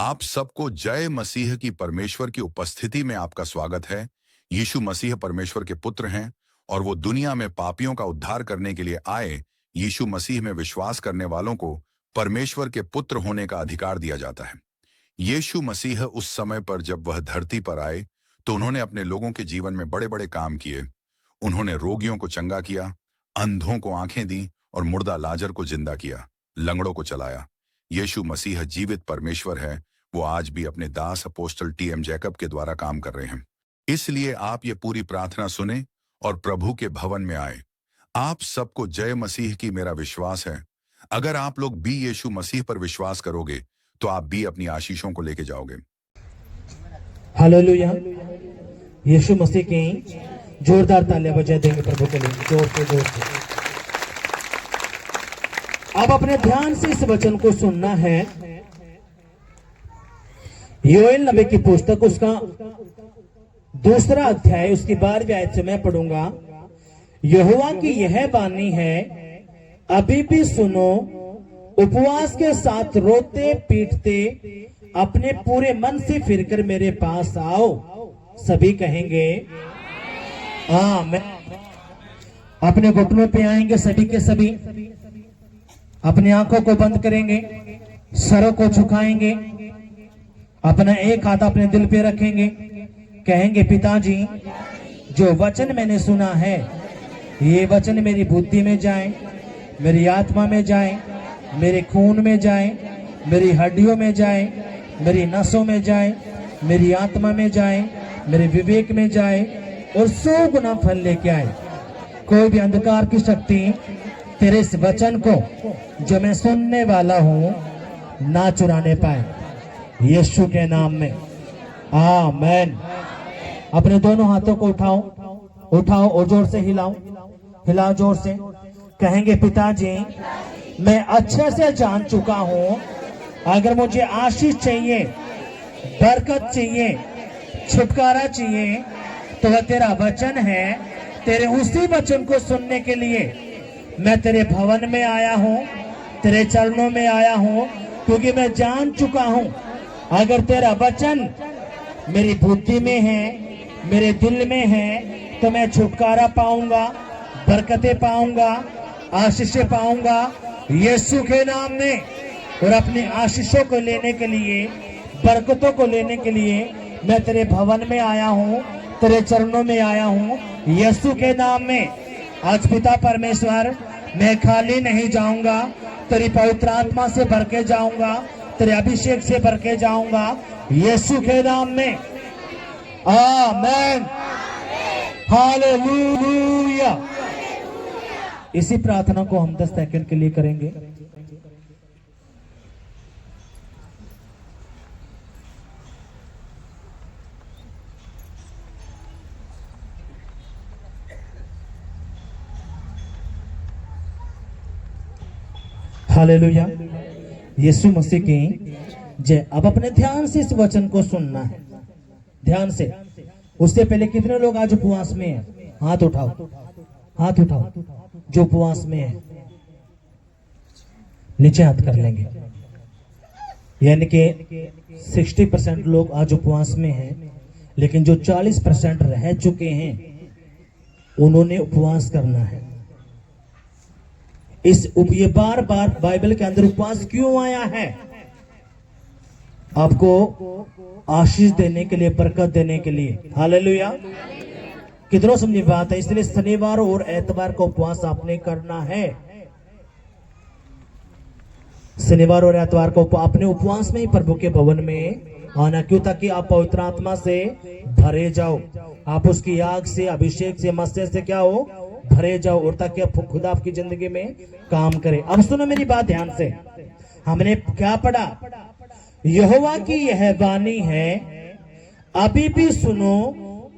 आप सबको जय मसीह की परमेश्वर की उपस्थिति में आपका स्वागत है। यीशु मसीह परमेश्वर के पुत्र हैं और वो दुनिया में पापियों का उद्धार करने के लिए आए। यीशु मसीह में विश्वास करने वालों को परमेश्वर के पुत्र होने का अधिकार दिया जाता है। यीशु मसीह उस समय पर जब वह धरती पर आए तो उन्होंने अपने लोगों के जीवन में बड़े बड़े काम किए। उन्होंने रोगियों को चंगा किया, अंधों को आंखें दी और मुर्दा लाजर को जिंदा किया, लंगड़ों को चलाया। यीशु मसीह जीवित परमेश्वर है। वो आज भी अपने दास अपोस्टल टी.एम. जैकब के द्वारा काम कर रहे हैं। इसलिए आप ये पूरी प्रार्थना सुने और प्रभु के भवन में आए। आप सबको जय मसीह की मेरा विश्वास है। अगर आप लोग भी यीशु मसीह पर विश्वास करोगे तो आप भी अपनी आशीषों को लेके जाओगे। हालेलुया। यीशु मसीह की जोरदार तालियां बजा देंगे प्रभु के लिए, जोर से। अब अपने ध्यान से इस वचन को सुनना है। योएल नबी की पुस्तक उसका 2 अध्याय उसकी 12वीं आयत से मैं पढ़ूंगा। यहोवा की यह वाणी है, अभी भी सुनो, उपवास के साथ रोते पीटते अपने पूरे मन से फिरकर मेरे पास आओ। सभी कहेंगे आमीन। अपने घुटनों पे आएंगे सभी के सभी, अपनी आंखों को बंद करेंगे, सरों को झुकाएंगे, अपना एक हाथ अपने दिल पे रखेंगे, कहेंगे पिताजी जो वचन मैंने सुना है ये वचन मेरी बुद्धि में जाए, मेरी आत्मा में जाए, मेरे खून में जाए, मेरी हड्डियों में जाए, मेरी नसों में जाए, मेरी आत्मा में जाए, मेरे विवेक में जाए और 100 गुना फल लेके आए। कोई भी अंधकार की शक्ति तेरे इस वचन को जो मैं सुनने वाला हूं ना चुराने पाए, यीशु के नाम में आमीन। अपने दोनों हाथों को उठाओ और जोर से हिलाओ जोर से। कहेंगे पिताजी मैं अच्छे से जान चुका हूं, अगर मुझे आशीष चाहिए, बरकत चाहिए, छुटकारा चाहिए तो वह तेरा वचन है। तेरे उसी वचन को सुनने के लिए मैं तेरे भवन में आया हूं, तेरे चरणों में आया हूं, क्योंकि मैं जान चुका हूं अगर तेरा वचन मेरी बुद्धि में है, मेरे दिल में है तो मैं छुटकारा पाऊंगा, बरकतें पाऊंगा, आशीषें पाऊंगा यीशु के नाम में। और अपनी आशीषों को लेने के लिए, बरकतों को लेने के लिए मैं तेरे भवन में आया हूं, तेरे चरणों में आया हूं यीशु के नाम में। आज पिता परमेश्वर मैं खाली नहीं जाऊंगा, तेरी पवित्र आत्मा से भर के जाऊंगा, तेरे अभिषेक से भर के जाऊंगा यीशु के नाम में आमीन। हालेलुया। इसी प्रार्थना को हम 10 सेकंड के लिए करेंगे। हालेलुया। यीशु मसीह की जय। अब अपने ध्यान से इस वचन को सुनना है, ध्यान से। उससे पहले कितने लोग आज उपवास में हैं? हाथ उठाओ जो उपवास में है। नीचे हाथ कर लेंगे। यानी कि 60% लोग आज उपवास में हैं, लेकिन जो 40% रह चुके हैं उन्होंने उपवास करना है। ये बार बार बाइबल के अंदर उपवास क्यों आया है? आपको आशीष देने के लिए, बरकत देने के लिए। हालेलुया। कितनों समझी बात है? इसलिए शनिवार और एतवार का उपवास आपने करना है। शनिवार और एतवार को अपने उपवास में ही प्रभु के भवन में आना। क्यों? ताकि आप पवित्र आत्मा से भरे जाओ, आप उसकी आग से, अभिषेक से, मस्से से क्या हो, भरे जाओ, और ताकि आप खुदा आपकी जिंदगी में काम करे। अब सुनो मेरी बात ध्यान से। हमने क्या पढ़ा? यहोवा की यह वाणी है, अभी भी सुनो,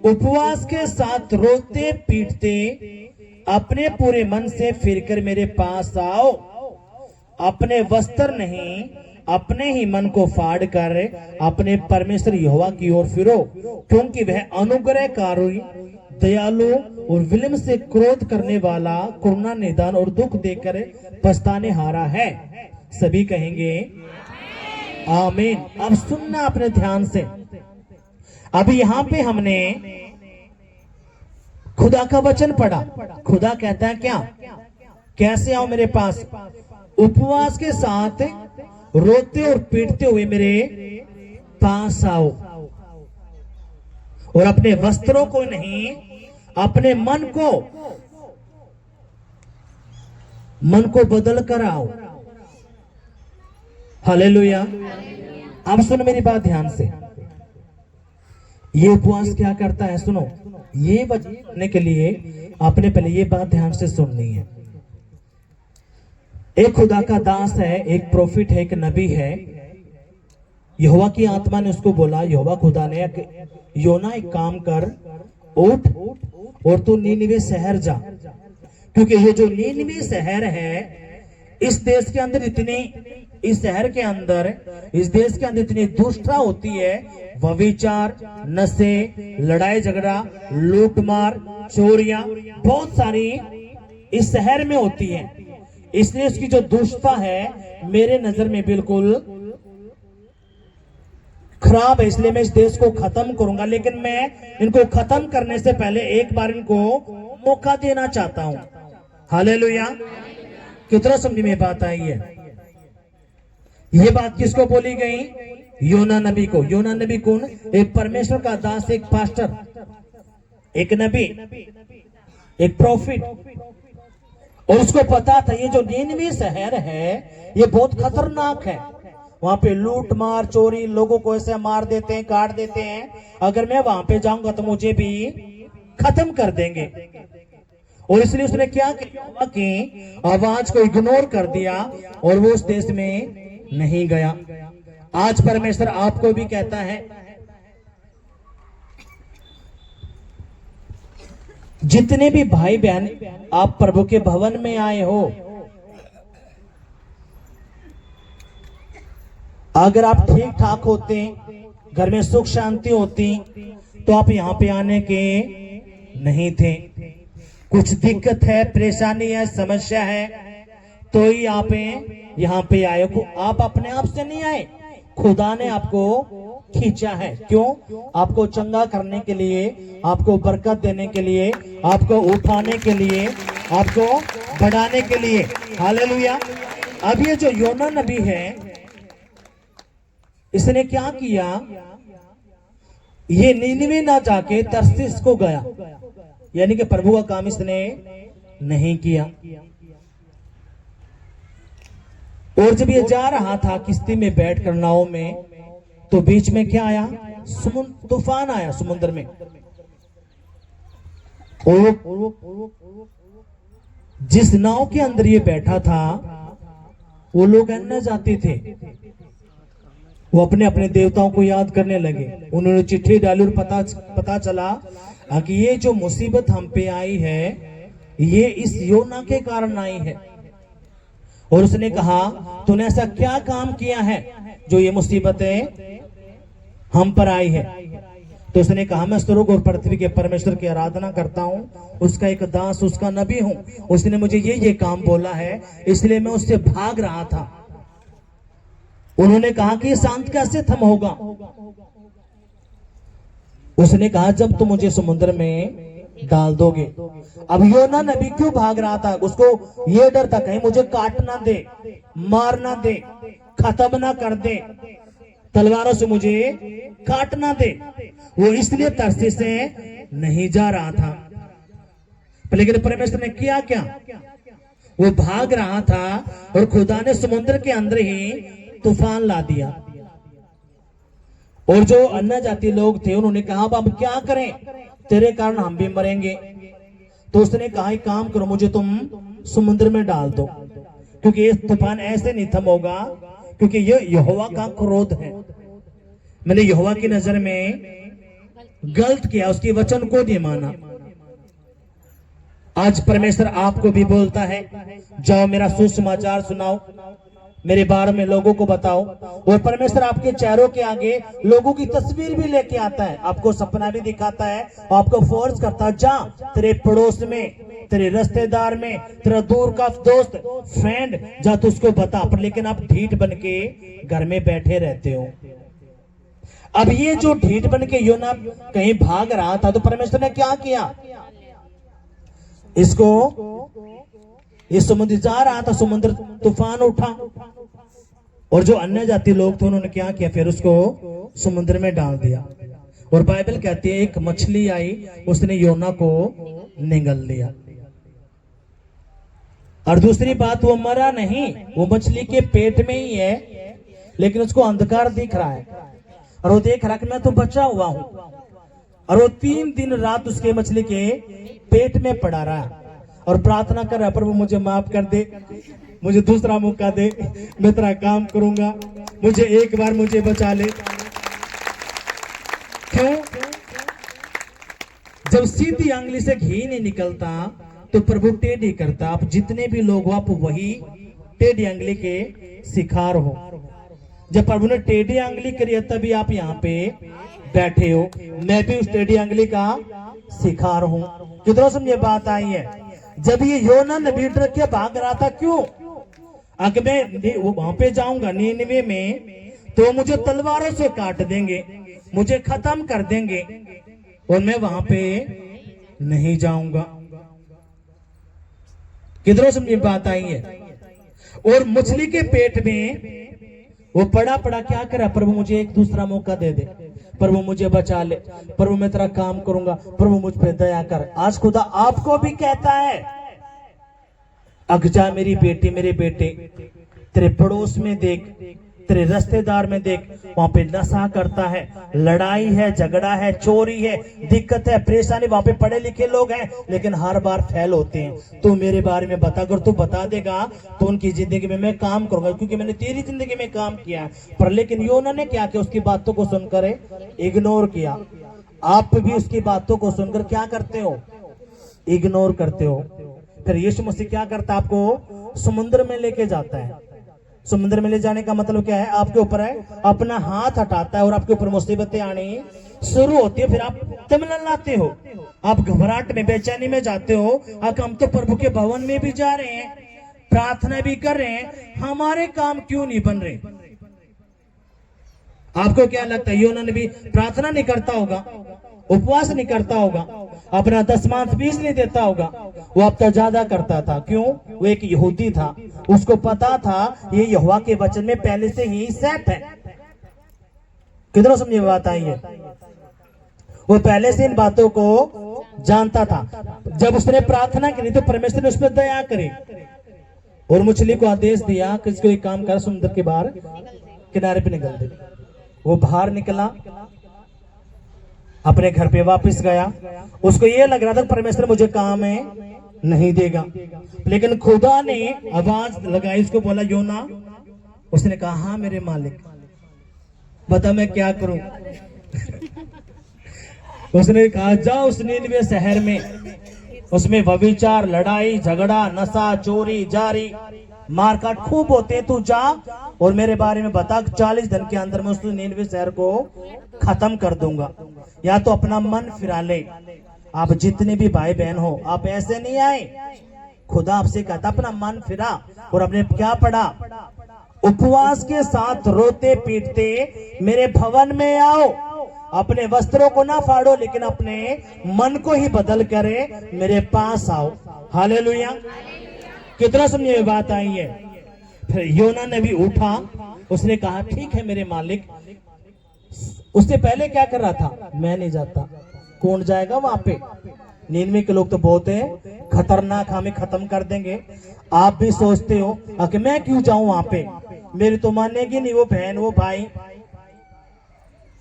उपवास के साथ रोते पीटते अपने पूरे मन से फिरकर मेरे पास आओ। अपने वस्त्र नहीं, अपने ही मन को फाड़ कर अपने परमेश्वर यहोवा की ओर फिरो, क्योंकि वह अनुग्रहकारी, दयालु और विलंब से क्रोध करने वाला, करुणा निदान और दुख देकर पछताने हारा है। सभी कहेंगे आमीन। अब सुनना अपने ध्यान से। अभी यहां पे हमने खुदा का वचन पढ़ा। खुदा कहता है क्या? कैसे आओ मेरे पास? उपवास के साथ रोते और पीटते हुए मेरे पास आओ, और अपने वस्त्रों को नहीं, अपने मन को बदल कर आओ। हालेलुया। अब सुनो मेरी बात ध्यान से। ये उपवास क्या करता है? सुनो, ये बचने के लिए आपने पहले ये बात ध्यान से सुननी है। एक खुदा का दास है, एक प्रोफिट है, एक नबी है। यहोवा की आत्मा ने उसको बोला, यहोवा खुदा ने, योना एक काम कर, उठ और तू नीनिवे शहर जा, क्योंकि ये जो नीनिवे शहर है, इस देश के अंदर इस शहर के अंदर, इस देश के अंदर इतनी दुष्टता होती है, व्यभिचार, नशे, लड़ाई झगड़ा, लूटमार, चोरियां बहुत सारी इस शहर में होती है। इसलिए इसकी जो दुष्टता है मेरे नजर में बिल्कुल खराब है। इसलिए मैं इस देश को खत्म करूंगा, लेकिन मैं इनको खत्म करने से पहले एक बार इनको मौका देना चाहता हूं। हालेलुया। कितना समझ में बात आई है? ये बात किसको बोली गई? योना नबी को। योना नबी कौन? एक परमेश्वर का दास, एक पास्टर, एक नबी, एक प्रॉफिट। और उसको पता था ये जो नीनिवे शहर है ये बहुत खतरनाक है। वहां पे लूट मार, चोरी, लोगों को ऐसे मार देते हैं, काट देते हैं। अगर मैं वहां पे जाऊंगा तो मुझे भी खत्म कर देंगे। और इसलिए उसने क्या किया कि आवाज को इग्नोर कर दिया और वो उस देश में नहीं गया। आज परमेश्वर आपको भी कहता है, जितने भी भाई बहन आप प्रभु के भवन में आए हो, अगर आप ठीक ठाक होते, घर में सुख शांति होती, तो आप यहाँ पे आने के नहीं थे। कुछ दिक्कत है, परेशानी है, समस्या है, तो ही आप यहाँ पे आए। आप अपने आप से नहीं आए, खुदा ने आपको खींचा है। क्यों? आपको चंगा करने के लिए, आपको बरकत देने के लिए, आपको उठाने के लिए, आपको बढ़ाने के लिए। हालेलुया। अब ये जो योना नबी है, इसने क्या किया? ये नीनिवे ना जाके तरसीस को गया, यानी कि प्रभु का काम इसने नहीं किया। और जब ये जा रहा था किश्ती में बैठकर, नाव में, तो बीच में क्या आया? तूफान आया समुद्र में। और जिस नाव के अंदर ये बैठा था वो लोग अन्य जाति थे। वो अपने अपने देवताओं को याद करने लगे। उन्होंने चिट्ठी डाली और पता चला कि ये जो मुसीबत हम पे आई है ये इस योना के कारण आई है। और उसने कहा, तूने ऐसा क्या काम किया है जो ये मुसीबतें हम पर आई है? तो उसने कहा, मैं स्वर्ग और पृथ्वी के परमेश्वर की आराधना करता हूँ, उसका एक दास, उसका नबी हूँ। उसने मुझे ये काम बोला है, इसलिए मैं उससे भाग रहा था। उन्होंने कहा कि ये शांत कैसे थम होगा? उसने कहा, जब तुम मुझे समुद्र में डाल दोगे। अब योना नबी क्यों भाग रहा था? उसको ये डर था कहीं मुझे काट ना दे, मार ना दे, खत्म ना कर दे, तलवारों से मुझे काट ना दे। वो इसलिए तरसीस से नहीं जा रहा था। लेकिन परमेश्वर ने किया क्या? वो भाग रहा था और खुदा ने समुद्र के अंदर ही तूफान ला दिया। और जो अन्य जाति लोग थे उन्होंने कहा, अब हम क्या करें, तेरे कारण हम भी मरेंगे। तो उसने कहा, एक काम करो, मुझे तुम समुद्र में डाल दो, क्योंकि ये तूफान ऐसे नहीं थम होगा, क्योंकि ये यहोवा का क्रोध है। मैंने यहोवा की नजर में गलत किया, उसके वचन को नहीं माना। आज परमेश्वर आपको भी बोलता है, जाओ मेरा सुसमाचार सुनाओ, मेरे बारे में लोगों को बताओ। और परमेश्वर आपके चेहरों के आगे लोगों की तस्वीर भी लेके आता है, आपको सपना भी दिखाता है, आपको फोर्स करता है, जा तेरे पड़ोस में तेरे रिश्तेदार में, तेरा दूर का दोस्त फ्रेंड, जा तो उसको बता। पर लेकिन आप ढीठ बन के घर में बैठे रहते हो। अब ये जो ढीठ बन के योना कहीं भाग रहा था, तो परमेश्वर ने क्या किया, इसको इस समुद्र जा रहा था, समुद्र तूफान उठा, और जो अन्य जाति लोग थे उन्होंने क्या किया, फिर उसको समुद्र में डाल दिया। और बाइबल कहती है एक मछली आई, उसने योना को निगल लिया। और दूसरी बात, वो मरा नहीं, वो मछली के पेट में ही है, लेकिन उसको अंधकार दिख रहा है, और वो देख रहा कि मैं तो बचा हुआ हूं। और वो 3 दिन रात उसके मछली के पेट में पड़ा रहा और प्रार्थना कर रहा, प्रभु मुझे माफ कर दे, मुझे दूसरा मौका दे, मैं तेरा काम करूंगा, मुझे एक बार मुझे बचा ले। क्यों? जब सीधी आंगली से घी नहीं निकलता तो प्रभु टेढ़ी करता। आप जितने भी लोग हो, आप वही टेढ़ी आंगली के शिकार हो। जब प्रभु ने टेढ़ी आंगली करी है तभी आप यहाँ पे बैठे हो। मैं भी उस टेढ़ी आंगली का शिकार हूं। कितनों समझे बात आई है? जब ये योना नबी डर के भाग रहा था, क्यों? अगर मैं वहां पे जाऊंगा नीनवे में तो मुझे तलवारों से काट देंगे, मुझे खत्म कर देंगे, और मैं वहां पे नहीं जाऊंगा। किधरों समझे बात आई है? और मछली के पेट में वो पड़ा पड़ा क्या करा, प्रभु मुझे एक दूसरा मौका दे दे, प्रभु मुझे बचा ले, प्रभु मैं तेरा काम करूंगा, प्रभु मुझ पे दया कर। आज खुदा आपको भी कहता है, अगजा मेरी बेटी मेरे बेटे, तेरे पड़ोस में देख, तेरे रिश्तेदार में देख, वहां पे नशा करता है, लड़ाई है, झगड़ा है, चोरी है, दिक्कत है, परेशानी। वहां पे पढ़े लिखे लोग हैं लेकिन हर बार फेल होते हैं। तू मेरे बारे में बता, अगर तू बता देगा तो उनकी जिंदगी में मैं काम करूंगा, क्योंकि मैंने तेरी जिंदगी में काम किया है। पर लेकिन योना ने क्या किया, उसकी बातों को सुनकर इग्नोर किया। आप भी उसकी बातों को सुनकर क्या करते हो, इग्नोर करते हो। फिर यीशु मसीह क्या करता है, आपको समुद्र में लेके जाता है। समुद्र में ले जाने का मतलब क्या है, आपके ऊपर है अपना हाथ हटाता है और आपके ऊपर मुसीबतें आनी शुरू होती है। फिर आप तमललाते हो, आप घबराहट में, बेचैनी में जाते हो। हम तो प्रभु के भवन में भी जा रहे हैं, प्रार्थना भी कर रहे हैं, हमारे काम क्यों नहीं बन रहे? आपको क्या लगता है, योना ने भी प्रार्थना नहीं करता होगा, उपवास नहीं करता होगा, अपना 10वां फीस नहीं देता होगा? वो अब तो ज्यादा करता था। क्यों? वो एक यहूदी था, उसको पता था ये यहोवा के वचन में पहले से ही सेट है। किधरों समझे बात आई है? वो पहले से इन बातों को जानता था। जब उसने प्रार्थना की तो परमेश्वर ने उस पर दया करी और मछली को आदेश दिया कि इसको एक काम कर, समुद्र के बाहर किनारे पे निकल दे। वो बाहर निकला, अपने घर पे वापस गया। उसको ये लग रहा था परमेश्वर मुझे काम है नहीं देगा, लेकिन खुदा ने आवाज लगाई, उसको बोला योना। उसने कहा हाँ मेरे मालिक, बता मैं क्या करूं? उसने कहा जाओ उस नीनवे शहर में, उसमें व्यभिचार, लड़ाई झगड़ा, नशा, चोरी जारी, मारकाट खूब होते हैं, तू जा और मेरे बारे में बता। 40 दिन के अंदर मैं उस नीनवे शहर को खत्म कर दूंगा। या तो अपना मन फिरा ले। आप जितने भी भाई बहन हो, आप ऐसे नहीं आए। खुदा आपसे कहता अपना मन फिरा और अपने क्या पढ़ा, उपवास के साथ रोते पीटते मेरे भवन में आओ। अपने वस्त्रों को ना फाड़ो, लेकिन अपने मन को ही बदल करे मेरे पास आओ। हालेलुया। कितना समझे ये बात आई है? फिर योना ने भी उठा, उसने कहा ठीक है मेरे मालिक। उससे पहले क्या कर रहा था, मैं नहीं जाता। कौन जाएगा वहां पे? नीनवे के लोग तो बहुत है खतरनाक, हमें खत्म कर देंगे। आप भी सोचते हो कि मैं क्यों जाऊं वहां पे, मेरी तो मानेगी नहीं वो बहन वो भाई।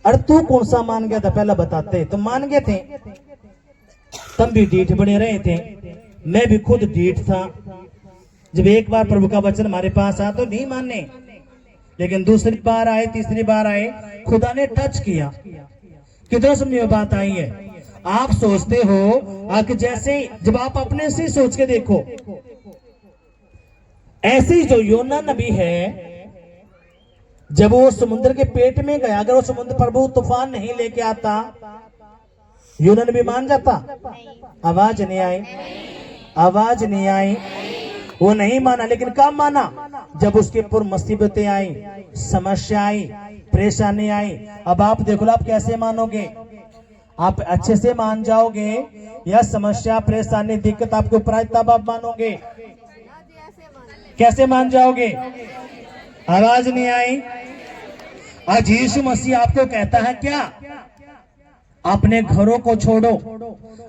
अरे तू कौन सा मान गया था, पहला बताते। तुम मान गए थे, तुम भी ढीठ बने रहे थे, मैं भी खुद ढीठ था। जब एक बार प्रभु का वचन हमारे पास आया तो नहीं माने, लेकिन दूसरी बार आए, तीसरी बार आए, खुदा ने टच किया। कितना समझे बात आई है? आप सोचते हो कि जैसे जब आप अपने से सोच के देखो, ऐसे ही जो योना नबी है, जब वो समुद्र के पेट में गया, अगर वो समुद्र प्रभु तूफान नहीं लेके आता, योना नबी मान जाता? आवाज नहीं आई। आवाज नहीं आई, वो नहीं माना। लेकिन कब माना? जब उसके ऊपर मुसीबतें आई, समस्या आई, परेशानी आई। अब आप देखो आप कैसे मानोगे? आप अच्छे से मान जाओगे या समस्या, परेशानी, दिक्कत आपके ऊपर आए तब आप मानोगे? कैसे मान जाओगे? आवाज नहीं आई। आज यीशु मसीह आपको कहता है क्या? अपने घरों को छोड़ो,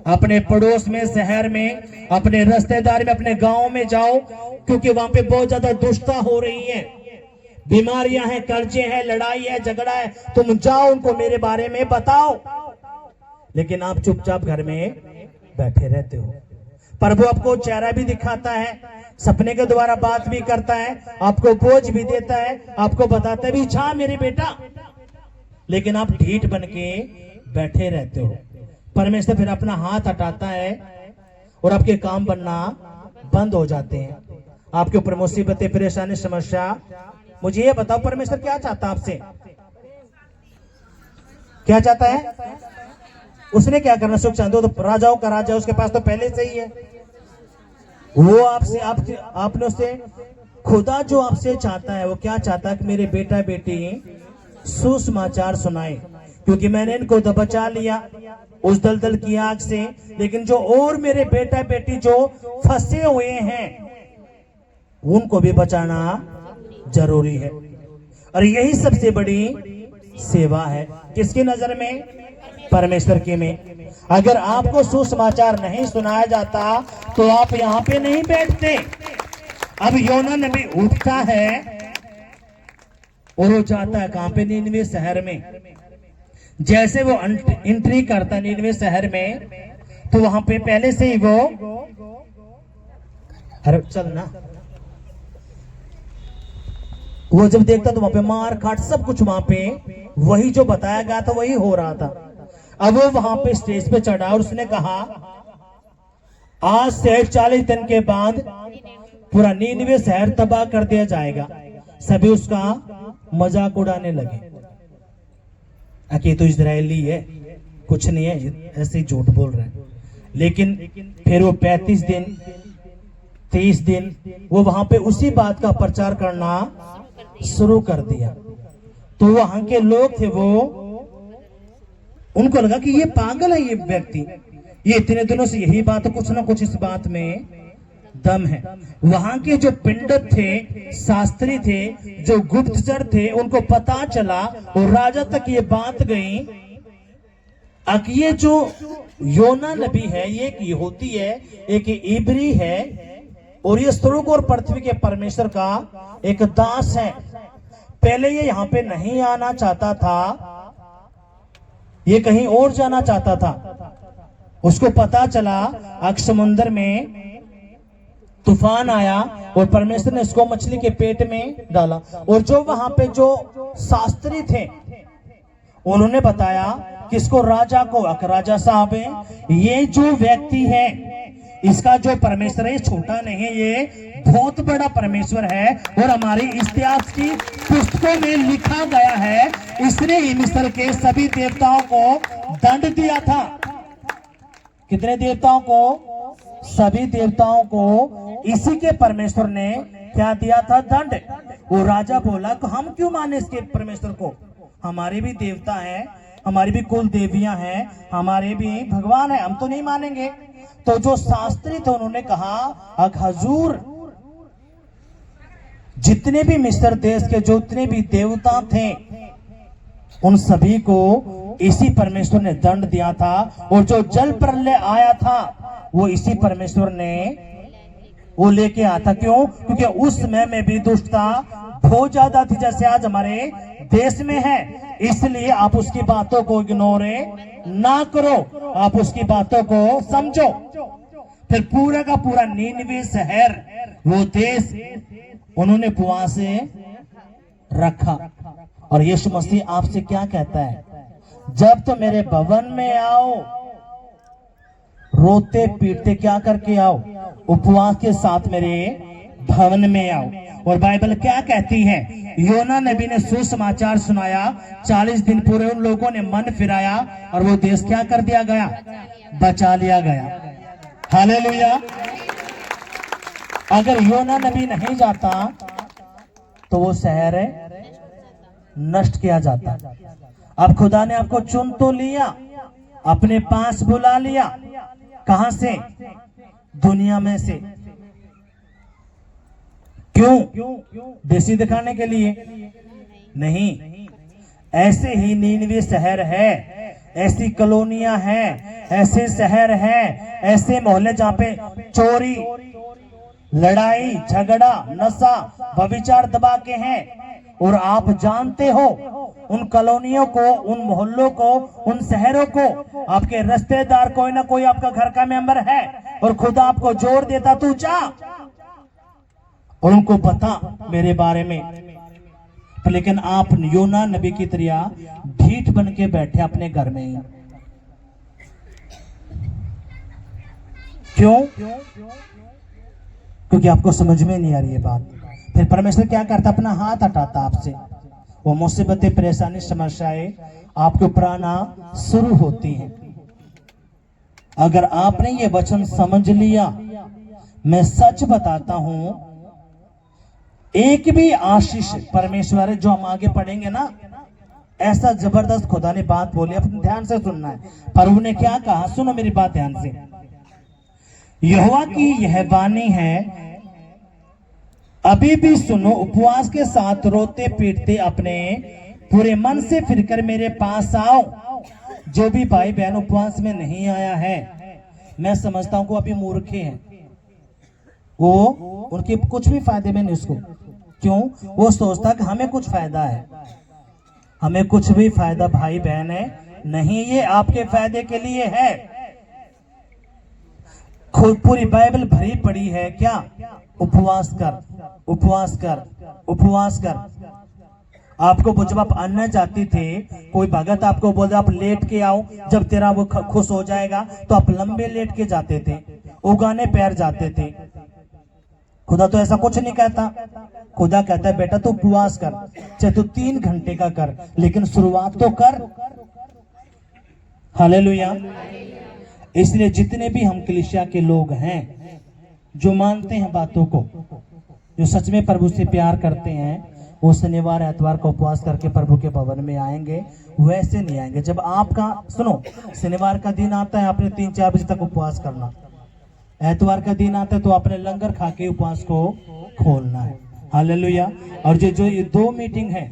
अपने पड़ोस में, शहर में, अपने रिश्तेदार में, अपने गांव में जाओ, क्योंकि वहां पे बहुत ज्यादा दुष्टता हो रही है, बीमारियां हैं, कर्जे हैं, लड़ाई है, झगड़ा है। तुम जाओ, उनको मेरे बारे में बताओ। लेकिन आप चुपचाप घर में बैठे रहते हो। प्रभु आपको चेहरा भी दिखाता है, सपने के द्वारा बात भी करता है, आपको बोझ भी देता है, आपको बताता है भी अच्छा मेरे बेटा, लेकिन आप ढीठ बन के बैठे रहते हो। परमेश्वर फिर अपना हाथ हटाता है और आपके काम बनना बंद हो जाते हैं। आपके ऊपर मुसीबतें, परेशानी, समस्या। मुझे ये बताओ परमेश्वर क्या चाहता है आपसे? क्या चाहता है? उसने क्या करना? सुख शांति, तो राजाओं का राजा, उसके पास तो पहले से ही है। वो आपने उससे, खुदा जो आपसे चाहता है, वो क्या चाहता है कि मेरे बेटा बेटी सुसमाचार सुनाए, क्योंकि मैंने इनको तो बचा लिया उस दलदल की आग से, लेकिन जो और मेरे बेटा बेटी जो फंसे हुए हैं उनको भी बचाना जरूरी है। और यही सबसे बड़ी सेवा है। किसकी नजर में? परमेश्वर की में। अगर आपको सुसमाचार नहीं सुनाया जाता तो आप यहाँ पे नहीं बैठते। अब योना नबी उठता है और वो जाता है कहां पे? नीनवे शहर में। जैसे वो एंट्री करता है नीनवे शहर में, तो वहां पे पहले से ही वो, अरे चल ना, वो जब देखता तो वहां पे मार काट सब कुछ, वहां पे वही जो बताया गया था वही हो रहा था। अब वो वहां पे स्टेज पे चढ़ा और उसने कहा आज से 40 दिन के बाद पूरा नीनवे शहर तबाह कर दिया जाएगा। सभी उसका मजाक उड़ाने लगे। अके तो इजरायली है, कुछ नहीं है, ऐसे ही झूठ बोल रहे हैं। लेकिन फिर वो 35 दिन 30 दिन वो वहां पे उसी बात का प्रचार करना शुरू कर दिया। तो वहां के लोग थे, वो उनको लगा कि ये पागल है, ये व्यक्ति, ये इतने दिनों से यही बात, कुछ ना कुछ इस बात में दम है। वहां के जो पंडित थे, शास्त्री थे, जो गुप्तचर थे, उनको पता चला और राजा तक ये बात गई कि ये जो योना नबी है ये एक यहूदी है, एक इब्री है, और ये स्वर्ग और पृथ्वी के परमेश्वर का एक दास है। पहले ये यहाँ पे नहीं आना चाहता था, ये कहीं और जाना चाहता था। उसको पता चला समुद्र में तूफान आया और परमेश्वर ने इसको मछली के पेट में डाला। और जो वहां पे जो शास्त्री थे उन्होंने बताया कि इसको राजा को, राजा साहब ये जो व्यक्ति है इसका जो परमेश्वर है छोटा नहीं है, ये बहुत बड़ा परमेश्वर है और हमारी इतिहास की पुस्तकों में लिखा गया है। इसने ही मिस्र के सभी देवताओं को दंड दिया था। कितने देवताओं को? सभी देवताओं को इसी के परमेश्वर ने क्या दिया था? दंड। वो राजा बोला कि हम क्यों माने इसके परमेश्वर को? हमारे भी देवता हैं, हमारी भी कुल देवियां हैं, हमारे भी भगवान है, हम तो नहीं मानेंगे। तो जो शास्त्री थे उन्होंने कहा हजूर, जितने भी मिस्र देश के जितने भी देवता थे उन सभी को इसी परमेश्वर ने दंड दिया था, और जो जल प्रलय आया था वो इसी परमेश्वर ने वो लेके आया था। क्यों? क्योंकि उस समय में भी दुष्टता बहुत ज्यादा थी, जैसे आज हमारे देश में है। इसलिए आप उसकी बातों को इग्नोर ना करो, आप उसकी बातों को समझो। फिर पूरा का पूरा नीनवे शहर, वो देश, उन्होंने उपवास से रखा। और यीशु मसीह आपसे क्या कहता है? जब तो मेरे भवन में आओ, रोते पीटते क्या करके आओ? उपवास के साथ मेरे भवन में आओ। और बाइबल क्या कहती है? योना नबी ने सुसमाचार सुनाया, 40 दिन पूरे उन लोगों ने मन फिराया और वो देश क्या कर दिया गया? बचा लिया गया। हालेलुया। अगर योना नबी नहीं जाता तो वो शहर नष्ट किया जाता। अब खुदा ने आपको चुन तो लिया, अपने पास बुला लिया। कहां से? दुनिया में से। क्यों? देसी दिखाने के लिए नहीं। ऐसे ही नीनवे शहर है, ऐसी कॉलोनियां हैं, ऐसे शहर हैं, ऐसे मोहल्ले जहां पे चोरी, लड़ाई, झगड़ा, नशा, व्यभिचार दबा के हैं। और आप जानते हो उन कॉलोनियों को, उन मोहल्लों को, उन शहरों को, आपके रिश्तेदार कोई ना कोई आपका घर का मेंबर है और खुदा आपको जोर देता, तू जा और उनको बता मेरे बारे में। लेकिन आप योना नबी की तरह ढीठ बन के बैठे अपने घर में ही। क्यों? क्योंकि आपको समझ में नहीं आ रही है बात। फिर परमेश्वर क्या करता? अपना हाथ हटाता आपसे। वो मुसीबतें, परेशानी, समस्याएं आपके ऊपर आना शुरू होती हैं। अगर आपने ये वचन समझ लिया, मैं सच बताता हूं, एक भी आशीष परमेश्वर जो हम आगे पढ़ेंगे ना, ऐसा जबरदस्त खुदा ने बात बोली, अपने ध्यान से सुनना है। प्रभु ने क्या कहा? सुनो मेरी बात ध्यान से। यहोवा की यह वाणी है, अभी भी सुनो, उपवास के साथ रोते पीटते अपने पूरे मन से फिरकर मेरे पास आओ। जो भी भाई बहन उपवास में नहीं आया है, मैं समझता हूं को अभी मूर्खे हैं, वो उनके कुछ भी फायदे में नहीं उसको। क्यों? वो सोचता कि हमें कुछ फायदा है। हमें कुछ भी फायदा भाई बहन है नहीं, ये आपके फायदे के लिए है। खुद पूरी बाइबल भरी पड़ी है क्या? उपवास कर, उपवास कर, उपवास कर। आपको जब आप अन्य जाती थे, कोई भगत आपको बोल आप लेट के आओ, जब तेरा वो खुश हो जाएगा, तो आप लंबे लेट के जाते थे, उगाने पैर जाते थे। खुदा तो ऐसा कुछ नहीं कहता। खुदा कहता है बेटा तू उपवास कर, चाहे तू 3 घंटे का कर, लेकिन शुरुआत तो कर। हालेलुया। इसलिए जितने भी हम कलीसिया के लोग हैं, जो मानते हैं बातों को, जो सच में प्रभु से प्यार करते हैं, वो शनिवार एतवार को उपवास करके प्रभु के भवन में आएंगे। वैसे नहीं आएंगे जब आपका, सुनो, शनिवार का दिन आता है, आपने 3-4 बजे तक उपवास करना। एतवार का दिन आता है तो आपने लंगर खा के उपवास को खोलना है। हालेलुया। और जो ये 2 मीटिंग है,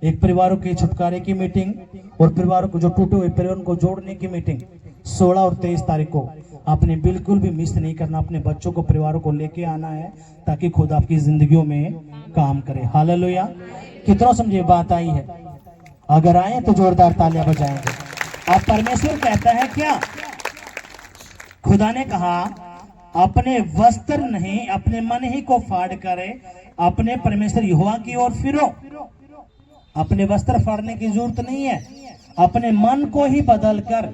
एक परिवारों के छुटकारे की मीटिंग और परिवारों को जो टूटे हुए परिवारों को जोड़ने की मीटिंग, 16 और 23 तारीख को आपने बिल्कुल भी मिस नहीं करना। अपने बच्चों को, परिवारों को लेके आना है, ताकि खुद आपकी जिंदगियों में काम करे। हालेलुया। कितना समझे बात आई है? अगर आए तो जोरदार तालियां बजाएंगे। अब परमेश्वर कहता है क्या? खुदा ने कहा अपने वस्त्र नहीं, अपने मन ही को फाड़ करे अपने परमेश्वर यहोवा की ओर फिरो। अपने वस्त्र फाड़ने की जरूरत नहीं है, अपने मन को ही बदल कर।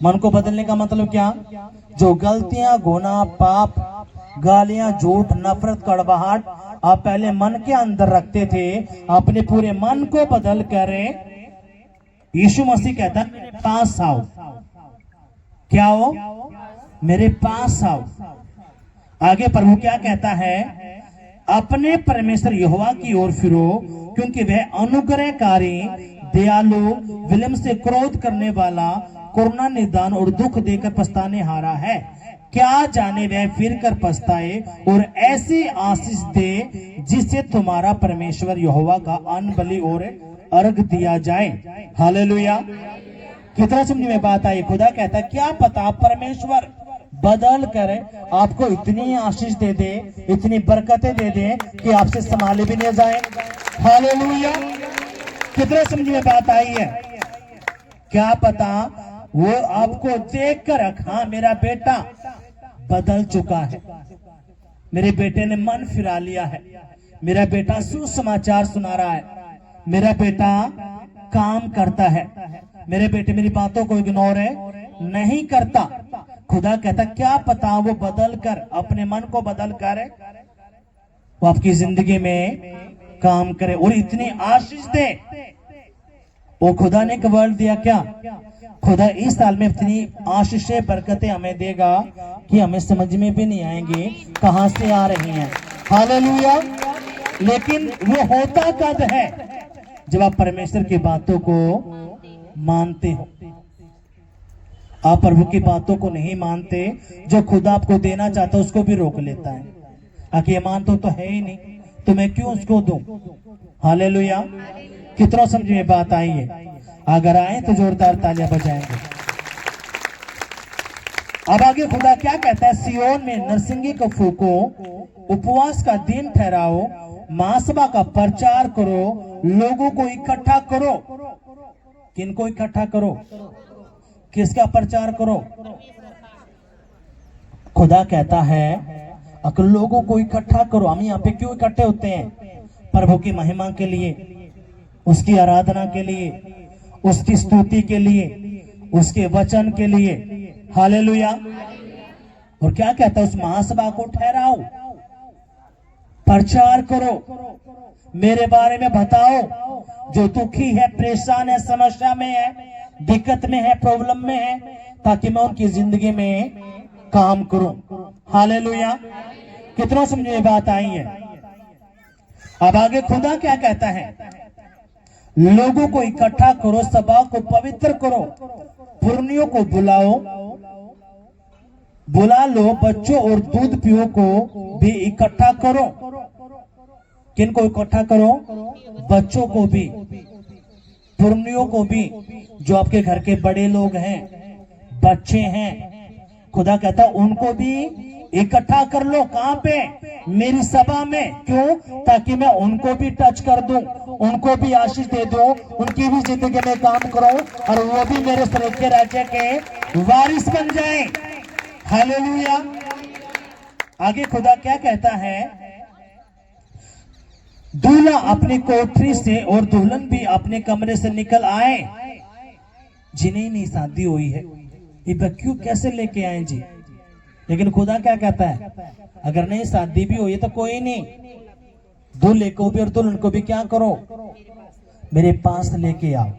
मन को बदलने का मतलब क्या? जो गलतियां, गुनाह, पाप, गालियां, झूठ, नफरत, कड़वाहट आप पहले मन के अंदर रखते थे, अपने पूरे मन को बदल कर यीशु मसीह कहता है मेरे पास आओ। क्या हो? मेरे पास आओ। आगे प्रभु क्या कहता है? अपने परमेश्वर यहोवा की ओर फिरो, क्योंकि वह अनुग्रहकारी, दयालु, विलंब से क्रोध करने वाला, करुणा निदान और दुख देकर पछताने हारा है। क्या जाने वह फिर कर पछताए और ऐसी आशीष दे जिससे तुम्हारा परमेश्वर यहोवा का अन्न बलि और अर्घ दिया जाए। हालेलुया। कितना समझ में बात आई? खुदा कहता है क्या पता परमेश्वर बदल कर आपको इतनी आशीष दे दे, इतनी बरकतें दे दे कि आपसे संभाले भी नहीं जाए। हालेलुया। कितना समझ में बात आई है? क्या पता वो आपको देख कर, हाँ मेरा बेटा बदल चुका है, मेरे बेटे ने मन फिरा लिया है, मेरा बेटा सुसमाचार सुना रहा है, मेरा बेटा काम करता है, मेरे बेटे मेरी बातों को इग्नोर नहीं करता। खुदा कहता क्या पता वो बदल कर, अपने मन को बदल कर वो आपकी जिंदगी में काम करे और इतनी आशीष दे। वो खुदा ने एक वर्ड दिया क्या? खुदा इस साल में इतनी आशीषें बरकतें हमें देगा कि हमें समझ में भी नहीं आएंगे कहां से आ रही हैं। हालेलुया। लेकिन वो होता कब है? जब आप परमेश्वर की बातों को मानते हो। आप प्रभु की बातों को नहीं मानते, जो खुदा आपको देना चाहता है उसको भी रोक लेता है। आखिर ये मानते तो है ही नहीं, तो मैं क्यों उसको दूं? हालेलुया। कितना समझ में बात आई है? अगर आए तो जोरदार तालियां बजाएंगे। अब आगे खुदा क्या कहता है? सियोन में नरसिंगी को फूको, उपवास का दिन ठहराओ, महासभा का प्रचार करो, लोगों को इकट्ठा करो। किनको इकट्ठा करो? किसका प्रचार करो? खुदा कहता है अगर लोगों को इकट्ठा करो। हम यहाँ पे क्यों इकट्ठे होते हैं? प्रभु की महिमा के लिए, उसकी आराधना के लिए, उसकी स्तुति के लिए, उसके वचन के लिए। हालेलुया। और क्या कहता है? उस महासभा को ठहराओ, प्रचार करो, मेरे बारे में बताओ। जो दुखी है, परेशान है, समस्या में है, दिक्कत में है, प्रॉब्लम में है, ताकि मैं उनकी जिंदगी में काम करूं। हालेलुया। कितना समझे बात आई है? अब आगे खुदा क्या कहता है? लोगों को इकट्ठा करो, सभा को पवित्र करो, पुरनियों को बुलाओ, बुला लो, बच्चों और दूध पियो को भी इकट्ठा करो। किनको इकट्ठा करो? बच्चों को भी, पुरनियों को भी, जो आपके घर के बड़े लोग हैं, बच्चे हैं। खुदा कहता उनको भी इकट्ठा कर लो। कहां पे? मेरी सभा में। क्यों? ताकि मैं उनको भी टच कर दूं, उनको भी आशीष दे दूं, उनकी भी जिंदगी में काम करूं और वो भी मेरे स्वर्ग के राज्य के वारिस बन जाएं। हालेलुया। आगे खुदा क्या कहता है? दूल्हा अपनी कोठरी से और दुल्हन भी अपने कमरे से निकल आए जिन्हें नहीं शादी हुई है। ये क्यों कैसे लेके आए जी? लेकिन खुदा क्या कहता है? अगर नहीं शादी भी हुई है तो कोई नहीं, दूल्हे को भी और दुल्हन को भी क्या करो? मेरे पास लेके आओ।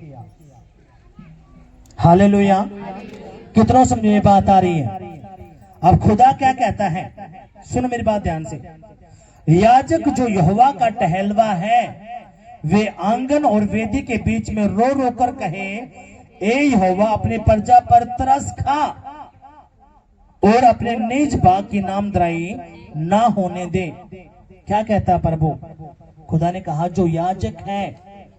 हालेलुया। कितना समझ में बात आ रही है? अब खुदा क्या कहता है? सुनो मेरी बात ध्यान से। याजक जो यहोवा का टहलवा है, वे आंगन और वेदी के बीच में रो रो कर कहे, ए यहोवा, अपने प्रजा पर तरस खा और अपने निज भाग की नामधराई ना होने दे। क्या कहता प्रभु? खुदा ने कहा जो याजक है,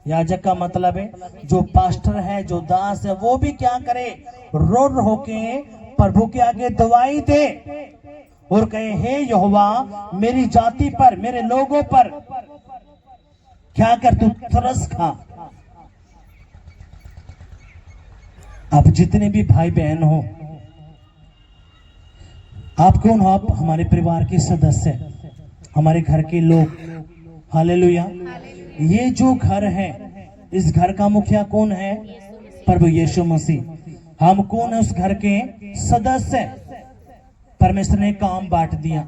याजक का मतलब है जो पास्टर है, जो दास है, वो भी क्या करे? रो रो के प्रभु के आगे दवाई दे और कहे, हे यहोवा, मेरी जाति पर, मेरे लोगों पर क्या कर? तू तरस खा। आप जितने भी भाई बहन हो, आप कौन हो? आप हमारे परिवार के सदस्य, हमारे घर के लोग। हालेलुया। ये जो घर है, इस घर का मुखिया कौन है? प्रभु यीशु मसीह। हम कौन है? उस घर के सदस्य। परमेश्वर ने काम बांट दिया,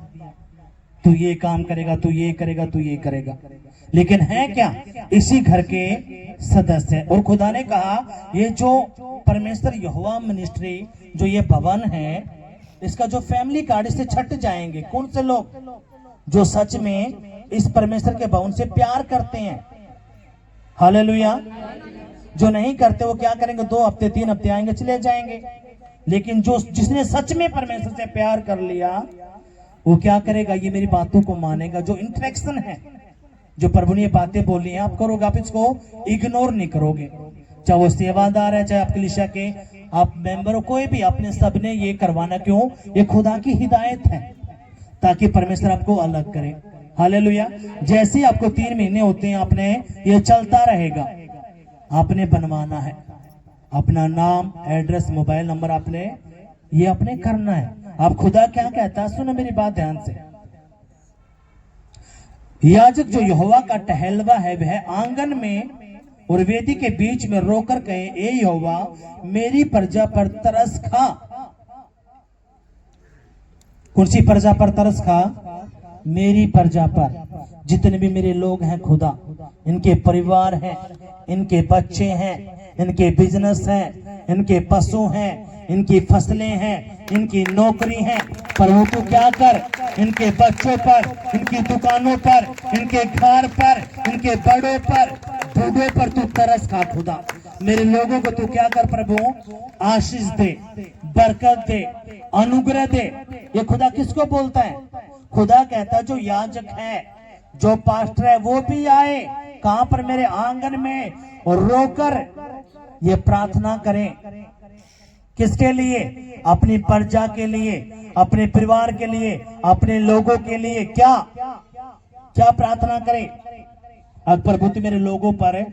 तू ये काम करेगा, तू ये करेगा, तू ये करेगा। लेकिन है क्या? इसी घर के सदस्य। और खुदा ने कहा ये जो परमेश्वर यहोवा मिनिस्ट्री, जो ये भवन है, इसका जो फैमिली कार्ड, इससे छट जाएंगे। कौन से लोग? जो सच में इस परमेश्वर के भवन से प्यार करते हैं। हालेलुया। जो नहीं करते वो क्या करेंगे? 2 हफ्ते 3 हफ्ते आएंगे, चले जाएंगे। लेकिन जो जिसने सच में परमेश्वर से प्यार कर लिया, वो क्या करेगा? ये मेरी बातों को मानेगा। जो इंटरेक्शन है, जो प्रभु ने ये बातें बोली हैं, आप करोगे, आप इसको इग्नोर नहीं करोगे। चाहे वो सेवादार है, चाहे आपके लिशा के आप मेंबर हो, कोई भी, आपने सबने ये करवाना। क्यों? ये खुदा की हिदायत है, ताकि परमेश्वर आपको अलग करे। हालेलुया। जैसे आपको 3 महीने होते हैं, आपने ये चलता रहेगा। आपने बनवाना है अपना नाम, एड्रेस, मोबाइल नंबर, आपने ये अपने करना है। अब खुदा क्या कहता है? सुनो मेरी बात ध्यान से। याजक जो यहोवा का टहलवा है, वह आंगन में और वेदी के बीच में रोकर कहे, ए यहोवा, मेरी प्रजा पर तरस खा। कौन सी प्रजा पर तरस खा? मेरी प्रजा पर। जितने भी मेरे लोग हैं खुदा, इनके परिवार हैं, इनके बच्चे हैं, इनके बिजनेस हैं, इनके पशु हैं, इनकी फसलें हैं, इनकी नौकरी है। प्रभु तू क्या कर, इनके बच्चों पर, इनकी दुकानों पर, इनके घर पर, इनके बड़ों पर, बूढ़ों पर तू तरस खा खुदा। मेरे लोगों को तू क्या कर प्रभु, आशीष दे, बरकत दे, अनुग्रह दे। ये खुदा किसको बोलता है? खुदा कहता है जो याजक है, जो पास्टर है, वो भी आए कहां पर, मेरे आंगन में, और रोकर ये प्रार्थना करें। किसके लिए? अपनी प्रजा के लिए, अपने परिवार के लिए, अपने लोगों के लिए। क्या क्या प्रार्थना करें? अब प्रभु तू मेरे लोगों पर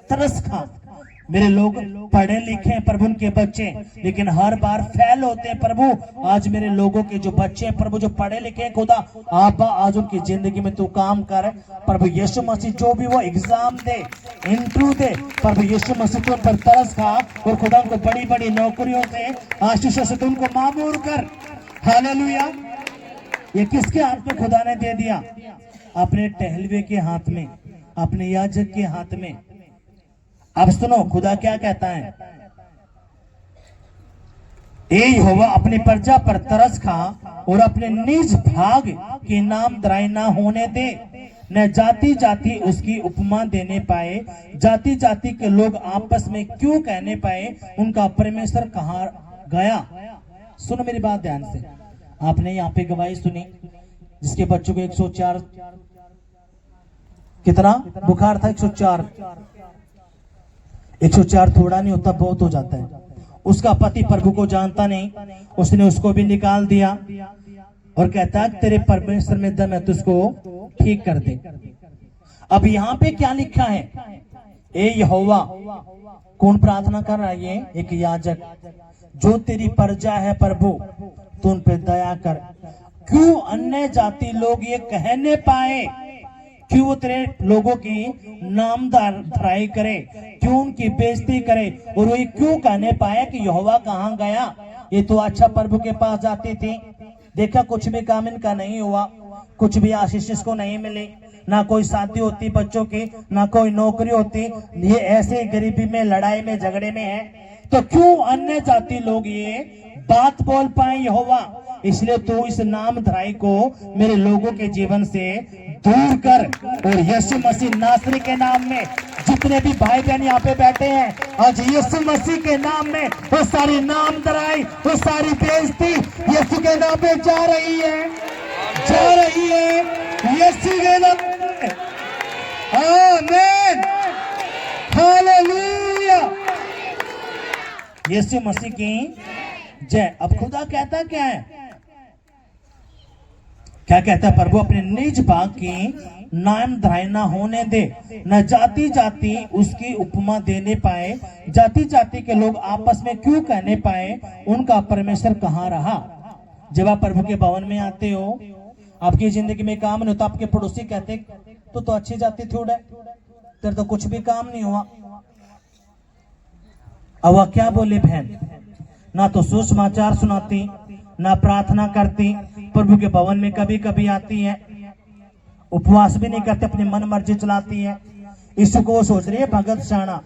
तरस खा। मेरे लोग पढ़े लिखे हैं प्रभु, उनके बच्चे, लेकिन हर बार फेल होते हैं प्रभु। आज मेरे लोगों के जो बच्चे हैं प्रभु, जो पढ़े लिखे हैं खुदा, आप आज उनकी जिंदगी में तू काम कर प्रभु यीशु मसीह। जो भी वो एग्जाम दे, इंटरव्यू दे, प्रभु यीशु मसीह तू उन पर तरस खा, और खुदा उनको बड़ी बड़ी नौकरियों से, आशीषों से तुमको मामूर कर। हालेलुया। ये किसके हाथ में खुदा ने दे दिया? अपने टहलवे के हाथ में, अपने याजक के हाथ में। अब सुनो खुदा क्या कहता है, ए यहोवा अपनी प्रजा पर तरस खा और अपने निज भाग की नामधराई ना होने दे। न जाति जाति उसकी उपमा देने पाए, जाति जाति के लोग आपस में क्यों कहने पाए, उनका परमेश्वर कहाँ गया। सुनो मेरी बात ध्यान से। आपने यहाँ पे गवाही सुनी जिसके बच्चों को 104 कितना बुखार था, 104 थोड़ा नहीं होता, बहुत हो जाता है। उसका पति प्रभु को जानता नहीं, उसने उसको भी निकाल दिया और कहता है तेरे परमेश्वर में दम है, तुझको ठीक कर दे। अब यहाँ पे क्या लिखा है? ए यहोवा, कौन प्रार्थना कर रहा है? ये एक याजक, जो तेरी प्रजा है प्रभु, तू उन पे दया कर। क्यों अन्य जाति लोग ये कहने पाए, क्यों वो तेरे लोगों की नामधराई करे, क्यों उनकी बेइज्जती करे, और वो क्यों कहने पाए कि यहोवा कहाँ गया। ये तो अच्छा प्रभु के पास जाती थी, देखा कुछ भी काम इनका नहीं हुआ, कुछ भी आशीष इसको नहीं मिली, ना कोई शादी होती बच्चों की, ना कोई नौकरी होती, ये ऐसे गरीबी में, लड़ाई में, झगड़े में है। तो क्यों अन्य जाति लोग ये बात बोल पाए यहोवा। इसलिए तू इस नामधराई को मेरे लोगों के जीवन से दूर कर, और यीशु मसीह नासरी के नाम में जितने भी भाई बहन यहाँ पे बैठे हैं, आज यीशु मसीह के नाम में वो सारी नामधराई, वो सारी बेइज्जती यीशु के नाम पे जा रही है, जा रही है, यीशु के नाम में। आमीन, हालेलुया, यीशु मसीह की जय। अब खुदा कहता क्या है? क्या कहता है प्रभु? अपने निज भाग की नामधराई ना होने दे, न जाति जाति उसकी उपमा देने पाए, जाति जाति के लोग आपस में क्यों कहने पाए, उनका परमेश्वर कहाँ रहा। जब आप प्रभु के भवन में आते हो, आपकी जिंदगी में काम नहीं होता, आपके पड़ोसी कहते तो अच्छी जाति थी उड़े, तेरे तो कुछ भी काम नहीं हुआ। अब वह क्या बोले बहन, ना तो सुसमाचार सुनाती, ना प्रार्थना करती, प्रभु के भवन में कभी कभी आती है, उपवास भी नहीं करते, अपनी मन मर्जी चलाती है। यीशु को वो सोच रही है भगत शाना।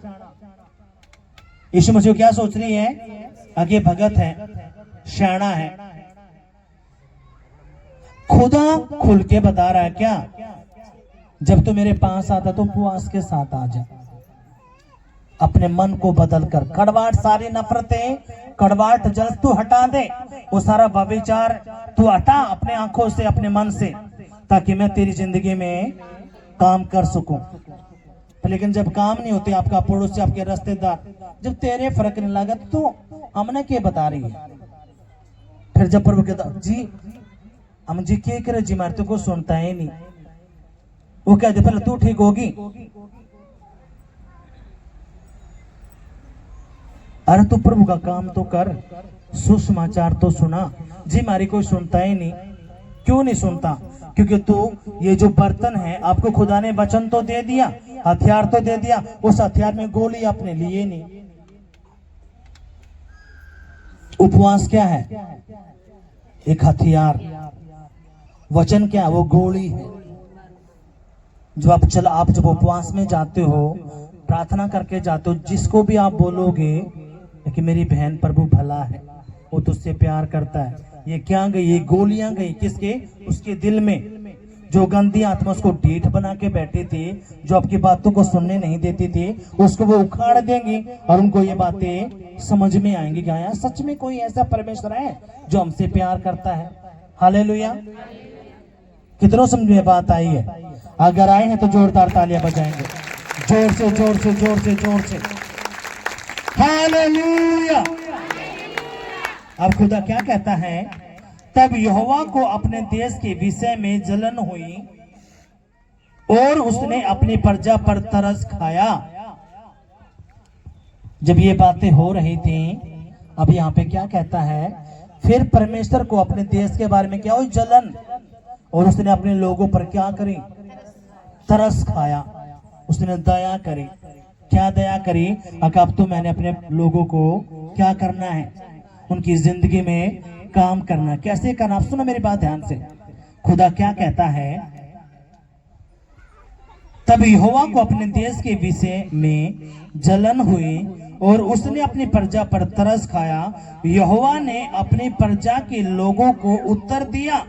यीशु मसीह क्या सोच रही है? आगे भगत है, शाना है। खुदा खुल के बता रहा है क्या? जब तू मेरे पास आता तो उपवास के साथ आ जा, अपने मन को बदल कर, कड़वाहट, सारी नफरतें, कड़वाहट जल तू हटा दे, वो सारा व्यभिचार तू हटा अपने आंखों से, अपने मन से, ताकि मैं तेरी जिंदगी में काम कर सकूं। लेकिन जब काम नहीं होते, आपका पड़ोसी, आपके रिश्तेदार जब तेरे फर्क नहीं लगा तो हमने क्या बता रही है। फिर जब प्रभु कहता जी हम जी क्या करे जी, मारते को सुनता है नहीं, वो कहते पहले तू ठीक होगी। अरे तू प्रभु का काम तो कर, सुसमाचार तो सुना जी, मारी कोई सुनता ही नहीं। क्यों नहीं सुनता? क्योंकि तू ये जो बर्तन है, आपको खुदा ने वचन तो दे दिया, हथियार तो दे दिया, उस हथियार में गोली आपने लिए नहीं। उपवास क्या है? एक हथियार। वचन क्या है? वो गोली है। जब आप जब उपवास में जाते हो, प्रार्थना करके जाते हो, जिसको भी आप बोलोगे कि मेरी बहन प्रभु भला है, वो तुझसे प्यार करता है। ये क्या गई, ये गोलियां गई किसके, उसके दिल में। जो गंदी आत्मा उसको ढीठ बना के बैठे थे, जो आपकी बातों को सुनने नहीं देती थी, उसको वो उखाड़ देंगे और उनको ये बातें समझ में आएंगी कि यार सच में कोई ऐसा परमेश्वर है जो हमसे प्यार करता है। हालेलुया। कितनों समझ में बात आई है? अगर आए हैं तो जोरदार तालियां बजाएंगे, जोर से जोर से जोर से जोर से। हालेलुया। अब खुदा क्या कहता है, तब यहोवा को अपने देश के विषय में जलन हुई और उसने अपनी प्रजा पर तरस खाया। जब ये बातें हो रही थी, अब यहाँ पे क्या कहता है, फिर परमेश्वर को अपने देश के बारे में क्या हुई, जलन, और उसने अपने लोगों पर क्या करी, तरस खाया। उसने दया करी। क्या दया करी? अब तो मैंने अपने लोगों को क्या करना है, उनकी जिंदगी में काम करना। कैसे करना? आप सुनो मेरी बात ध्यान से। खुदा क्या कहता है, तब यहोवा को अपने देश के विषय में जलन हुई और उसने अपनी प्रजा पर तरस खाया। यहोवा ने अपनी प्रजा के लोगों को उत्तर दिया,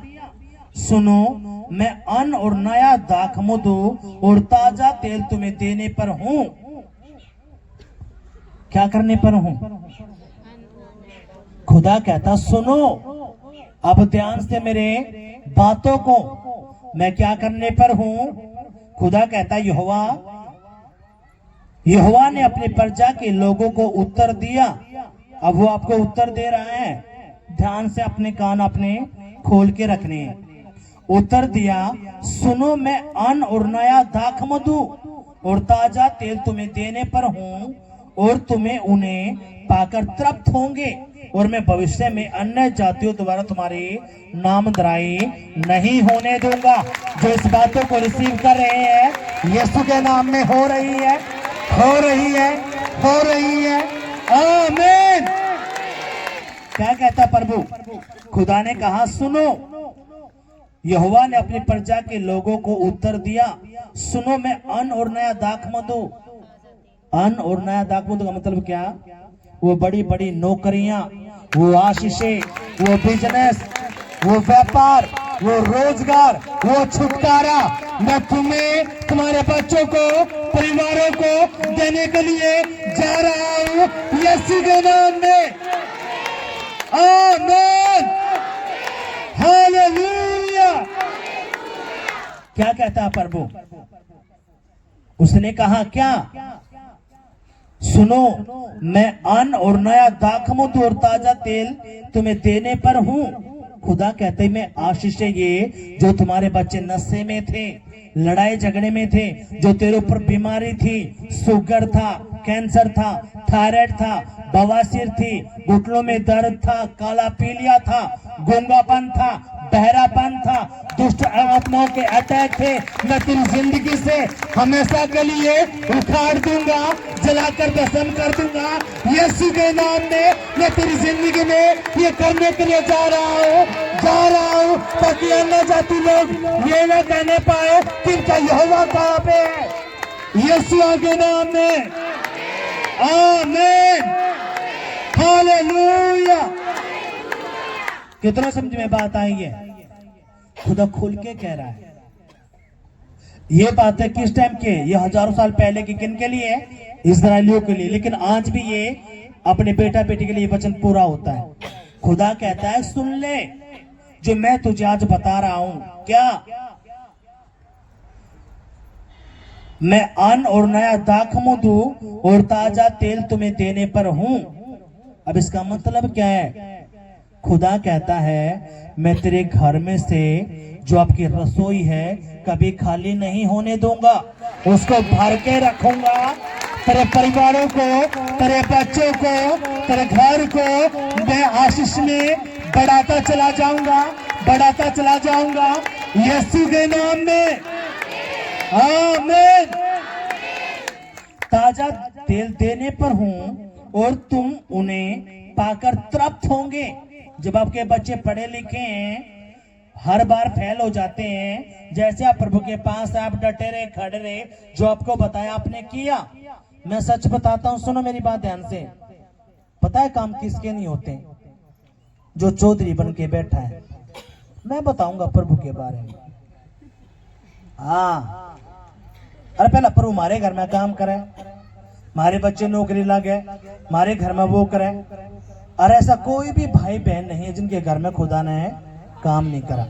सुनो, मैं अन्न और नया दाखमधु और ताजा तेल तुम्हें देने पर हूं। क्या करने पर हूं? खुदा कहता, सुनो अब ध्यान से मेरे बातों को, मैं क्या करने पर हूं। खुदा कहता, यहोवा ने अपनी प्रजा के लोगों को उत्तर दिया। अब वो आपको उत्तर दे रहा है, ध्यान से अपने कान अपने खोल के रखने हैं। उत्तर दिया, सुनो, मैं अन्न और नया दाखमधु और ताजा तेल तुम्हें देने पर हूं और तुम्हें उन्हें पाकर तृप्त होंगे और मैं भविष्य में अन्य जातियों द्वारा तुम्हारी नामधराई नहीं होने दूंगा। जो इस बातों को रिसीव कर रहे हैं, यीशु के नाम में हो रही है, हो रही है, हो रही है। आमीन। क्या कहता प्रभु? खुदा ने कहा, सुनो, यहोवा ने अपनी प्रजा के लोगों को उत्तर दिया, सुनो, मैं अन्न और नया दाखमधु। अन्न और नया दाखमधु का मतलब क्या? वो बड़ी बड़ी नौकरियां, वो आशीषें, वो बिजनेस, वो व्यापार, वो रोजगार, वो छुटकारा मैं तुम्हें, तुम्हारे बच्चों को, परिवारों को देने के लिए जा रहा हूं, यीशु के नाम में। आमीन। हालेलुया। क्या कहता है प्रभु? उसने कहा क्या? सुनो, मैं अन्न और नया दाखमधु और ताजा तेल तुम्हें देने पर हूं। खुदा कहते हैं, मैं आशीषें ये जो तुम्हारे बच्चे नशे में थे, लड़ाई झगड़े में थे, जो तेरे ऊपर बीमारी थी, शुगर था, कैंसर था, थायराइड था, बवासीर थी, घुटनों में दर्द था, काला पीलिया था, गूंगापन था, बहरापन था, दुष्ट आत्माओं के अटैक थे, मैं तेरी जिंदगी से हमेशा के लिए उखाड़ दूंगा, जलाकर भस्म कर दूंगा। यीशु के नाम में मैं तेरी जिंदगी में ये करने के लिए जा रहा हूँ, ताकि अन्य जाति लोग ये न कहने पाए कि इनका यहोवा कहाँ पे है। यीशु के नाम में। आमीन। हालेलुया। कितना समझ में बात आई है? खुदा खुल के कह रहा है। ये बात है किस टाइम के? ये हजारों साल पहले की किन के लिए? इस्राएलियों के लिए। लेकिन आज भी ये अपने बेटा बेटी के लिए वचन पूरा होता है। खुदा कहता है, सुन ले जो मैं तुझे आज बता रहा हूं। क्या? मैं अन्न और नया दाखमधु और ताजा तेल तुम्हें देने पर हूं। अब इसका मतलब क्या है? खुदा कहता है, मैं तेरे घर में से जो आपकी रसोई है कभी खाली नहीं होने दूंगा, उसको भर के रखूंगा। तेरे परिवारों को, तेरे बच्चों को, तेरे घर को मैं आशीष में बढ़ाता चला जाऊंगा, बढ़ाता चला जाऊंगा, यीशु के नाम में। आमीन। ताजा तेल देने पर हूं और तुम उन्हें पाकर तृप्त होंगे। जब आपके बच्चे पढ़े लिखे हैं, हर बार फेल हो जाते हैं, जैसे आप प्रभु के पास आप डटे रहे, खड़े रहे, जो आपको बताया आपने किया। मैं सच बताता हूं, सुनो मेरी बात ध्यान से। पता है काम किसके नहीं होते? जो चौधरी बन के बैठा है। मैं बताऊंगा प्रभु के बारे में। हाँ, अरे पहला प्रभु हमारे घर में काम करे, हमारे बच्चे नौकरी लगे, हमारे घर में वो करे। और ऐसा कोई भी भाई बहन नहीं है जिनके घर में खुदा ने काम नहीं करा।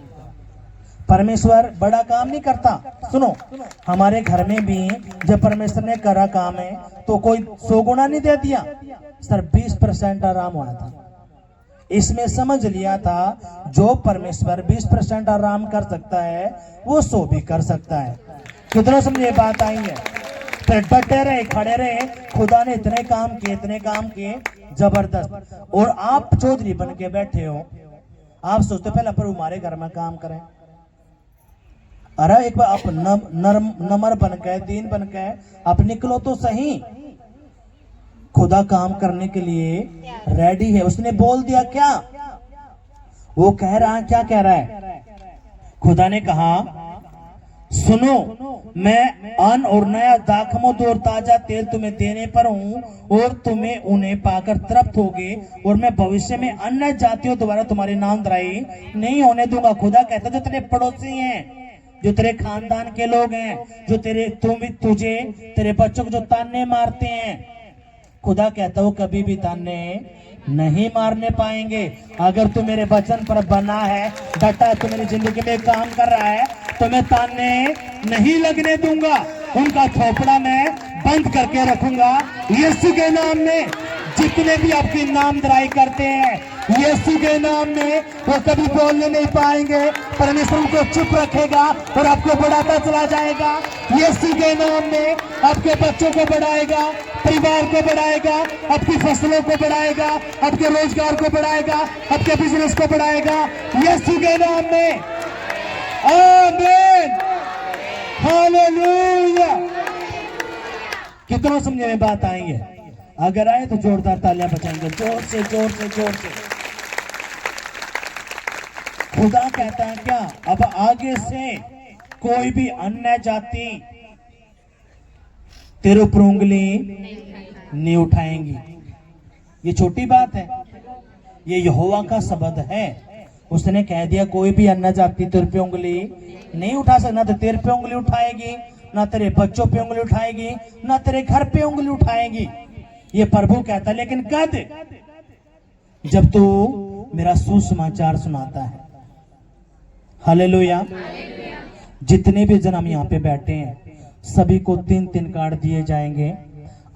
परमेश्वर बड़ा काम नहीं करता। सुनो, हमारे घर में भी जब परमेश्वर ने करा काम है तो कोई 100 गुना नहीं दे दिया, सिर्फ 20% आराम हुआ था। इसमें समझ लिया था जो परमेश्वर 20% आराम कर सकता है वो 100 भी कर सकता है। कितना समझे बात आई है? फिर डटे रहे, खड़े रहे। खुदा ने इतने काम किए जबरदस्त। और आप चौधरी बन के बैठे हो, आप सोचते पहले प्रभु हमारे घर में काम करें। अरे एक बार आप नम्र बन के, दीन बन के आप निकलो तो सही। खुदा काम करने के लिए रेडी है। उसने बोल दिया क्या? वो कह रहा है, क्या कह रहा है? खुदा ने कहा सुनो, मैं अन्न और नया दाखमधु और ताजा तेल तुम्हें देने पर हूँ और तुम्हें उन्हें पाकर तृप्त होगे और मैं भविष्य में अन्य जातियों द्वारा तुम्हारी नामधराई नहीं होने दूंगा। खुदा कहता जो तेरे पड़ोसी हैं, जो तेरे खानदान के लोग हैं, जो तुझे तेरे बच्चों को जो ताने मारते हैं, खुदा कहता वो कभी भी ताने नहीं मारने पाएंगे। अगर तू मेरे वचन पर बना है, डटा है, तू मेरी जिंदगी में काम कर रहा है तो मैं ताने नहीं लगने दूंगा। उनका थोपड़ा मैं बंद करके रखूंगा यीशु के नाम में। जितने भी आपकी नामधराई करते हैं यीशु के नाम में, वो कभी बोलने नहीं पाएंगे। परमेश्वर उनको चुप रखेगा और आपको बढ़ाता चला जाएगा। यीशु के नाम में आपके बच्चों को बढ़ाएगा, परिवार को बढ़ाएगा, आपकी फसलों को बढ़ाएगा, आपके रोजगार को बढ़ाएगा, आपके बिजनेस को बढ़ाएगा यीशु के नाम में। आमीन, हालेलुया। कितना समझे में बात आई है? अगर आए तो जोरदार तालियां बजाएंगे, जोर से जोर से जोर से। खुदा कहता है क्या? अब आगे से कोई भी अन्य जाति तेरे ऊपर उंगली नहीं उठाएंगी। ये छोटी बात है, ये यहोवा का शब्द है। उसने कह दिया कोई भी अन्य जाति तेरे पे उंगली नहीं उठा सकता। ना तो तेरे पे उंगली उठाएगी, ना तेरे बच्चों पे उंगली उठाएगी, ना तेरे घर पे उंगली उठाएगी। ये प्रभु कहता है। लेकिन कब? जब तू मेरा सुसमाचार सुनाता है। हालेलुया। जितने भी जन हम यहाँ पे बैठे हैं सभी को 3-3 कार्ड दिए जाएंगे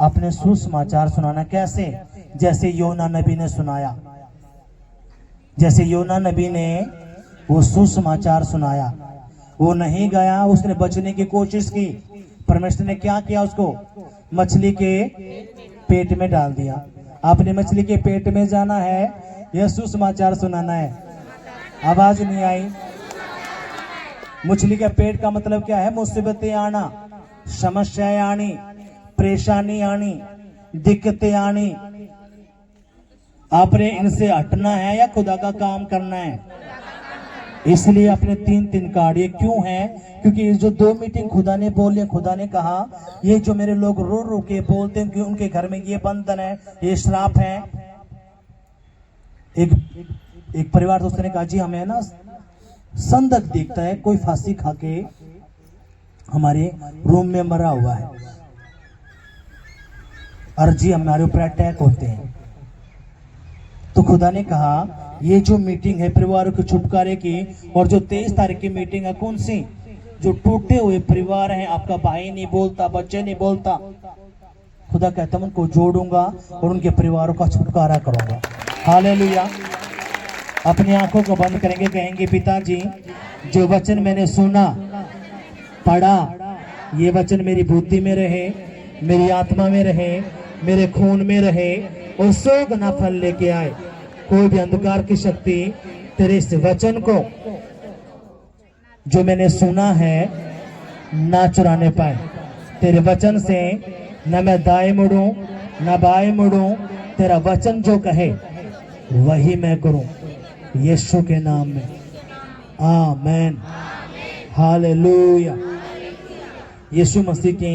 अपने सुसमाचार सुनाना। कैसे? जैसे योना नबी ने सुनाया। जैसे योना नबी ने वो सुसमाचार सुनाया, वो नहीं गया, उसने बचने की कोशिश की। परमेश्वर ने क्या किया? उसको मछली के पेट में डाल दिया। आपने मछली के पेट में जाना है, यह सुसमाचार सुनाना है। आवाज नहीं आई? मछली के पेट का मतलब क्या है? मुसीबतें आना, समस्याएं आनी, परेशानी आनी, दिक्कतें आनी। आपने इनसे हटना है या खुदा का काम करना है? इसलिए अपने 3-3 कार्ड। ये क्यों है? क्योंकि जो 2 मीटिंग खुदा ने बोली, खुदा ने कहा ये जो मेरे लोग रो रो के बोलते हैं कि उनके घर में ये बंधन है, ये श्राप है। एक परिवार दोस्त ने कहा जी हमें ना संदक दिखता है, कोई फांसी खा के हमारे रूम में मरा हुआ है और जी हमारे ऊपर अटैक होते हैं। तो खुदा ने कहा ये जो मीटिंग है परिवारों के छुटकारे की, और जो 23 तारीख की मीटिंग है कौन सी? जो टूटे हुए परिवार हैं, आपका भाई नहीं बोलता, बच्चे नहीं बोलता, खुदा कहता है उनको जोड़ूंगा और उनके परिवारों का छुटकारा करूंगा। हालेलुया। अपनी आंखों को बंद करेंगे, कहेंगे पिताजी जो वचन मैंने सुना पढ़ा, ये वचन मेरी बुद्धि में रहे, मेरी आत्मा में रहे, मेरे खून में रहे और 100 गुना फल लेके आए। कोई भी अंधकार की शक्ति तेरे इस वचन को जो मैंने सुना है ना चुराने पाए। तेरे वचन से न मैं दाएं मुड़ूं न बाएं मुड़ूं, तेरा वचन जो कहे वही मैं करूं, यीशु के नाम में। आमीन, हालेलुया। यीशु मसीह की